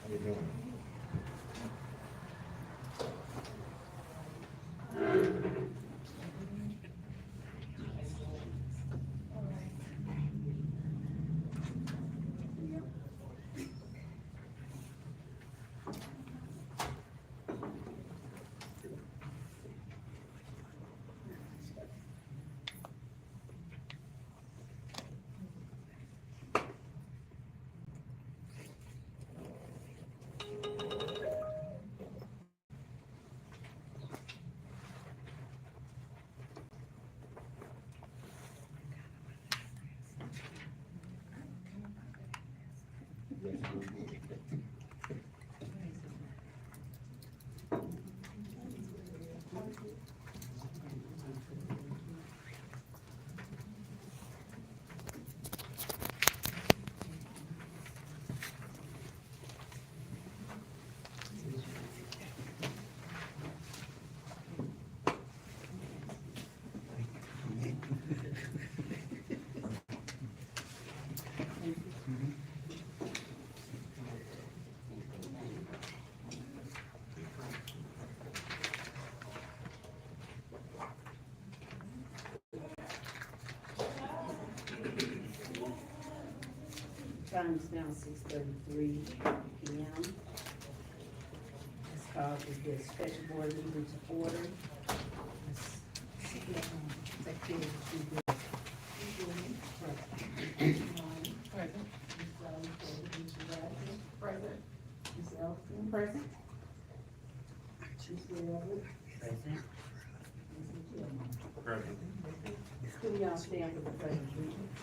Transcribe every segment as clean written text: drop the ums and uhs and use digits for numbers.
you doing? Time is now 6:33 p.m. This call is the special board meeting to order. Present. Ms. Elton. Present. Ms. Elton. Present. Present. Could we all stand for the pledge of allegiance?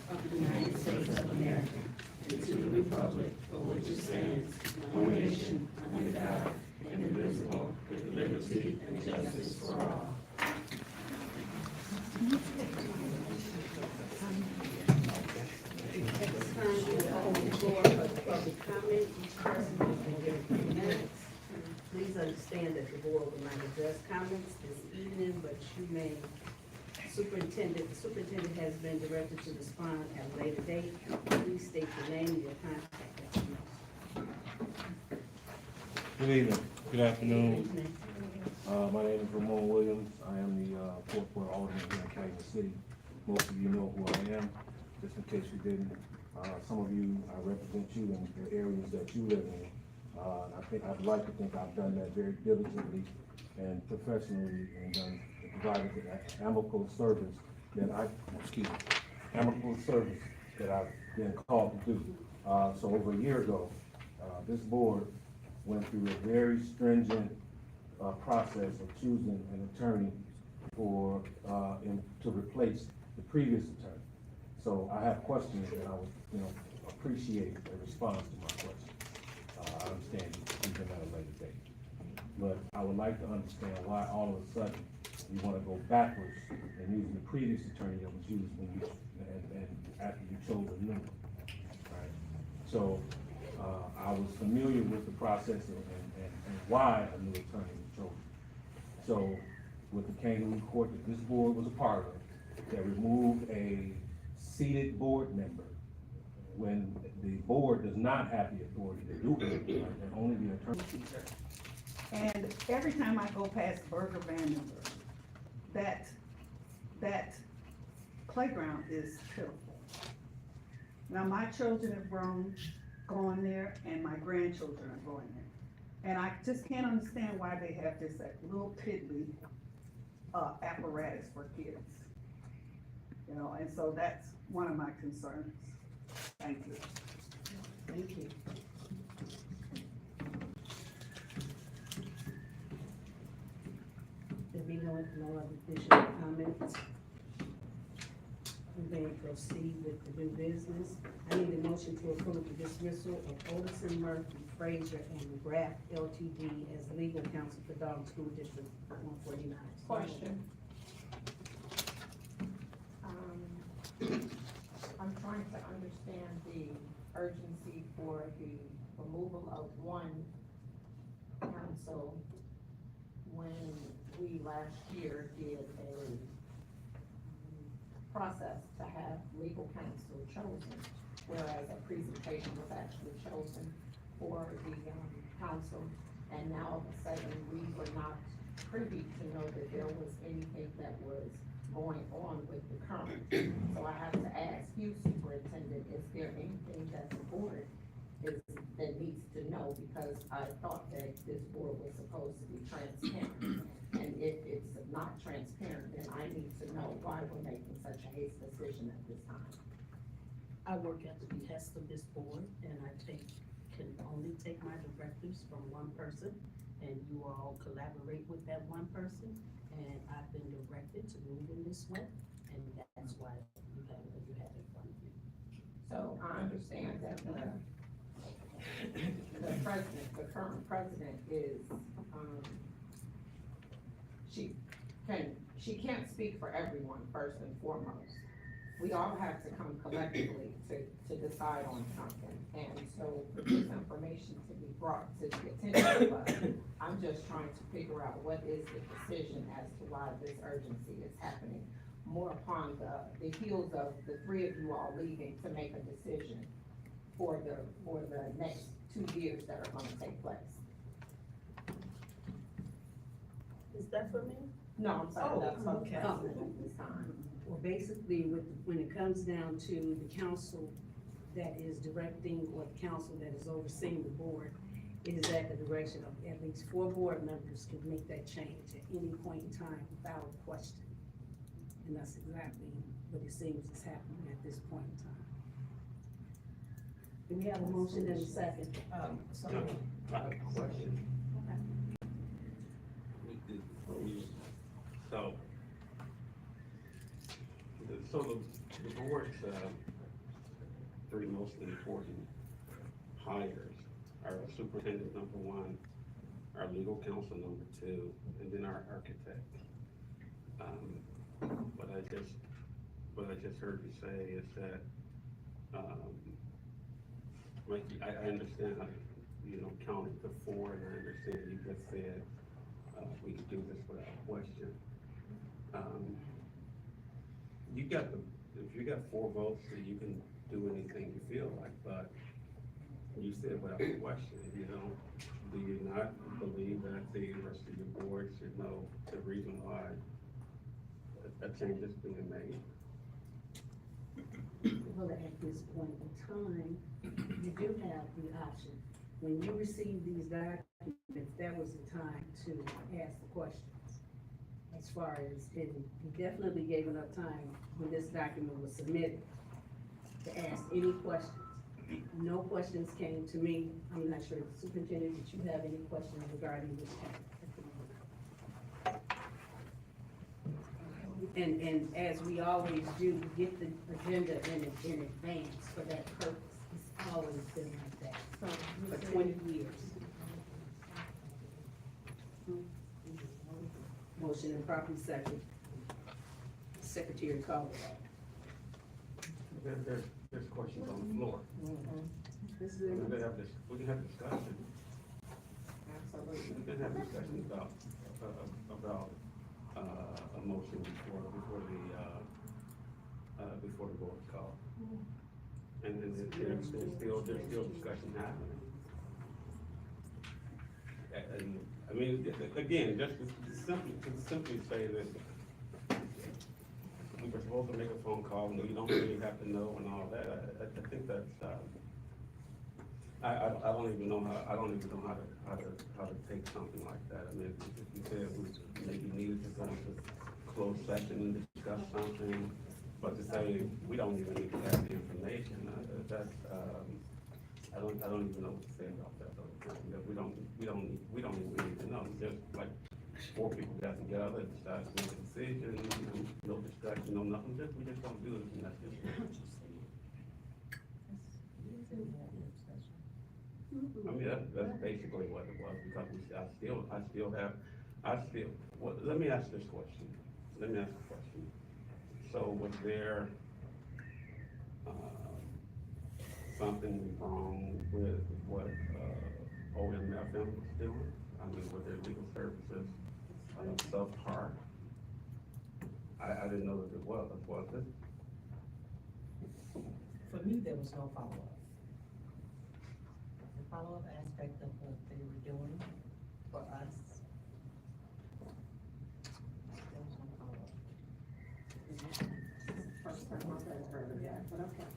Of the United States of America, and to the republic for which it stands, one nation, under God, indivisible, with liberty and justice for all. At this time, we will open the floor for public comment. Each person will be given 3 minutes. Please understand that the board will not address comments this evening, but you may. The superintendent has been directed to respond at a later date. Please state your name and your contact information. Good evening, good afternoon. My name is Ramon Williams. I am the fourth ward alderman here in Kansas City. Most of you know who I am, just in case you didn't. Some of you, I represent you in the areas that you live in. I'd like to think I've done that very diligently and professionally and provided the amicable service that I've been called to do. So over a year ago, this board went through a very stringent process of choosing an attorney to replace the previous attorney. So I have questions that I would, appreciate a response to my questions. I understand you can at a later date, but I would like to understand why all of a sudden you want to go backwards and using the previous attorney that was used when you and after you chose a new one. Right? So I was familiar with the process and why a new attorney was chosen. So with the kangaroo court that this board was a part of, that removed a seated board member when the board does not have the authority to do it, and only the attorney. And every time I go past Burger Vandenberg, that playground is pitiful. Now, my children have gone there, and my grandchildren are going there. And I just can't understand why they have this little piddly apparatus for kids. And so that's one of my concerns. Thank you. Thank you. There be no other additional comments. We may proceed with the new business. I need a motion to approve the dismissal of Olson, Murphy, Frazier, and McGrath LTD as legal counsel for Dolton School District 149. Question. I'm trying to understand the urgency for the removal of one counsel when we last year did a process to have legal counsel chosen, whereas a presentation was actually chosen for the, council. And now all of a sudden, we were not privy to know that there was anything that was going on with the current. So I have to ask you, Superintendent, is there anything that the board that needs to know? Because I thought that this board was supposed to be transparent. And if it's not transparent, then I need to know why we're making such a hasty decision at this time. I work at the behest of this board, and can only take my directives from one person, and you all collaborate with that one person, and I've been directed to move in this way, and that's why you have what you have in front of you. So I understand that the president, the current president is, she can't speak for everyone, first and foremost. We all have to come collectively to decide on something. And so for this information to be brought to the attention of us, I'm just trying to figure out what is the decision as to why this urgency is happening, more upon the heels of the three of you all leaving to make a decision for the next 2 years that are gonna take place. Is that for me? No, I'm sorry, Oh, that's for the okay. president at this time. Well, basically, when it comes down to the council that is directing, or the council that is overseeing the board, it is at the direction of at least 4 board members can make that change at any point in time without question. And that's exactly what it seems is happening at this point in time. Do we have a motion and a second? I have a question. So the board's, 3 most important hires are superintendent number 1, our legal counsel number 2, and then our architect. What I just heard you say is that, like, I understand how, counting to 4, and I understand you just said, we could do this without question. If you got 4 votes, so you can do anything you feel like, but you said without question, do you not believe that the rest of your board should know the reason why a change is being made? Well, at this point in time, you do have the option. When you receive these documents, that was the time to ask the questions. As far as, and you definitely gave enough time when this document was submitted to ask any questions. No questions came to me. I'm not sure, Superintendent, did you have any questions regarding this change? And as we always do, we get the agenda in advance for that purpose. It's always been like that for 20 years. Motion and properly second. Secretary call it. There's questions on the floor. This is We can have discussion. Absolutely. We can have discussion about a motion before the board's call. And then there's still discussion happening. And I mean, again, just to simply say that we were supposed to make a phone call, and we don't really have to know and all that. I think that's, I don't even know how to take something like that. I mean, if you said we maybe needed to go into closed session and discuss something, but to say we don't even need to have the information, I don't even know what to say about that. We don't even need to know. Just like 4 people got together, decided to make a decision, no discussion, no nothing. We just don't do it, and that's just. I mean, that's basically what it was, because let me ask this question. So was there, something wrong with what, OMFM was doing? I mean, were their legal services, subpar? I didn't know that it was it? For me, there was no follow-up. The follow-up aspect of what they were doing for us, there was no follow-up. First time I've ever heard of that, but okay.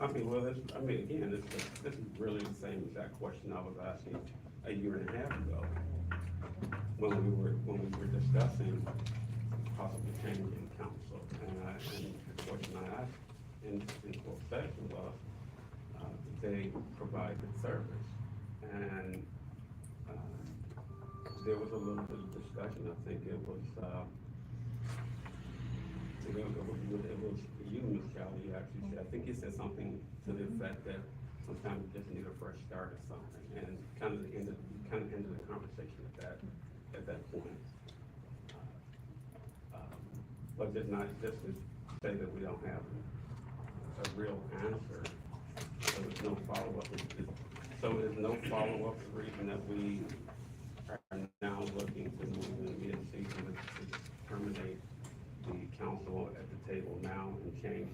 I mean, well, again, this is really the same exact question I was asking a year and a half ago when we were discussing possibly changing counsel. And the question I asked in closed session was, did they provide good service? And there was a little bit of discussion. I think it was you, Ms. Kelly, you actually said, I think you said something to the effect that sometimes you just need a fresh start or something, and kind of ended the conversation at that point. But just to say that we don't have a real answer, so there's no follow-up. So there's no follow-up, the reason that we are now looking to move in mid-season to terminate the council at the table now and change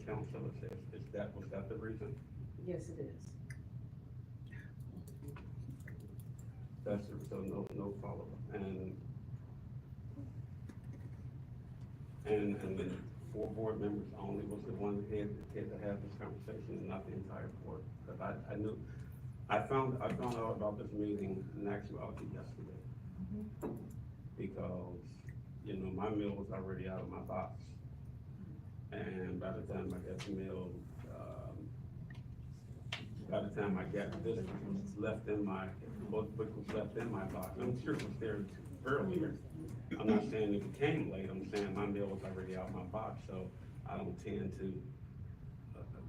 council. Was that the reason? Yes, it is. So no follow-up. And then 4 board members only was the one that had to have this conversation and not the entire board. Because I found out about this meeting in actuality yesterday. Because, my meal was already out of my box. And by the time I got the meal, this was left in my box. I'm sure it was there earlier. I'm not saying it came late, I'm saying my meal was already out of my box, so I don't tend to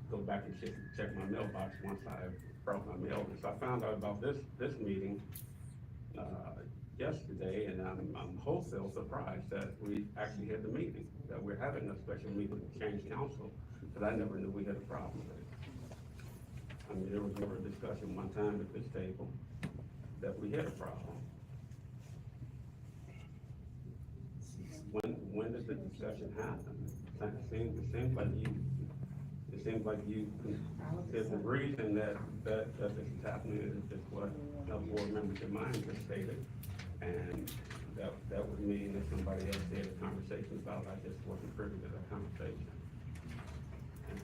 go back and check my mailbox once I brought my mail. So I found out about this meeting yesterday, and I'm wholesale surprised that we actually had the meeting, that we're having a special meeting to change council, because I never knew we had a problem with it. I mean, there was never a discussion one time at this table that we had a problem. When did the discussion happen? It seems like you there's a reason that this is happening, is what a board member of mine just stated. And that would mean that somebody else had a conversation about it. I just wasn't privy to that conversation. And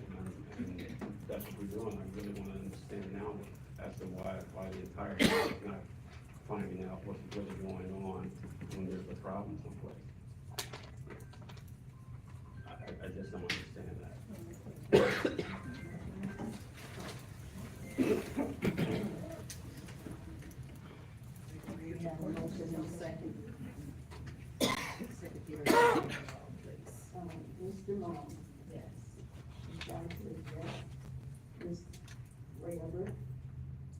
that's what we're doing. I really want to understand now as to why the entire board is not finding out what's really going on when there's a problem someplace. I just don't understand that. We have a motion and a second. Secretary, please. Mr. Long, Yes. Ms. Johnson, yes. Ms. Rayber,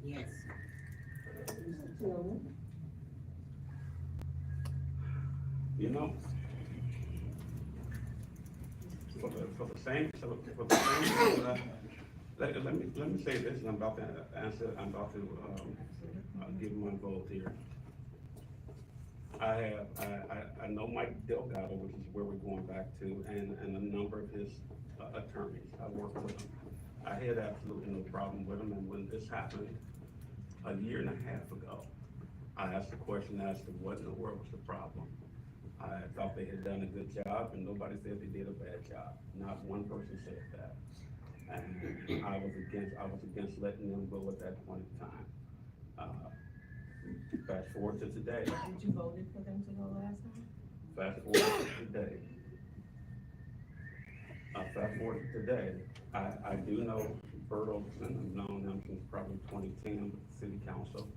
Yes. Mr. Tillman, For the same let me say this, and I'm about to answer, give my vote here. I know Mike Delgado, which is where we're going back to, and a number of his attorneys. I work with them. I had absolutely no problem with them, and when this happened a year and a half ago, I asked the question as to what in the world was the problem. I thought they had done a good job, and nobody said they did a bad job. Not one person said that. And I was against letting them go at that point in time. Fast forward to today. Did you vote for them to go last time? Fast forward to today. I do know Bert Olson. I've known him since probably 2010 with the city council,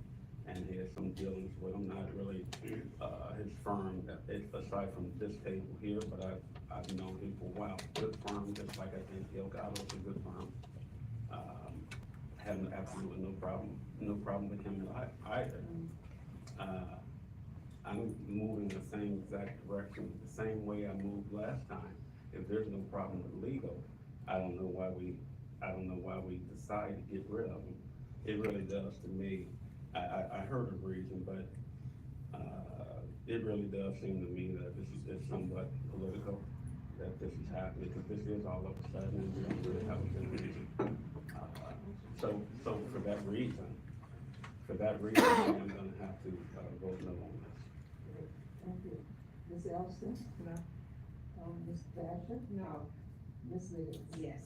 and he has some dealings with him. Not really his firm, aside from this table here, but I've known him for a while. Good firm, just like I think Delgado's a good firm. Having absolutely no problem with him either. I'm moving the same exact direction, the same way I moved last time. If there's no problem with legal, I don't know why we decide to get rid of them. It really does to me. I heard a reason, but it really does seem to me that this is somewhat political, that this is happening. happening, because this is all of a sudden, and we don't really have a good reason. So for that reason, I'm gonna have to, vote no on this. Thank you. Ms. Elston? No. Ms. Thatcher? No. Ms. Lewis? Yes.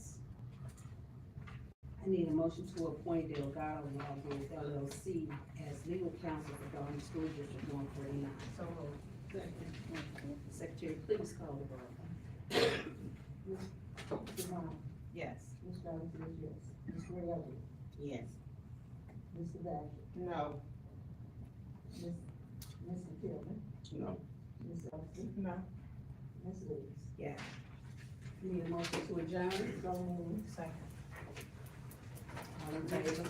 I need a motion to appoint Delgado Law Group LLC as legal counsel for Dolton School District 149. So moved. Secretary, please call the roll. Ms. Devon? Yes. Ms. Jones is yes. Ms. Rayl? Yes. Mr. Thatcher? No. Mr. Tillman? No, Ms. Elston? No. Ms. Lewis? Yes. Need a motion to adjourn? So moved. Second. All in favor?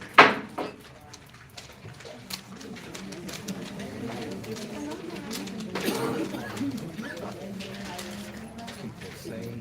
Same.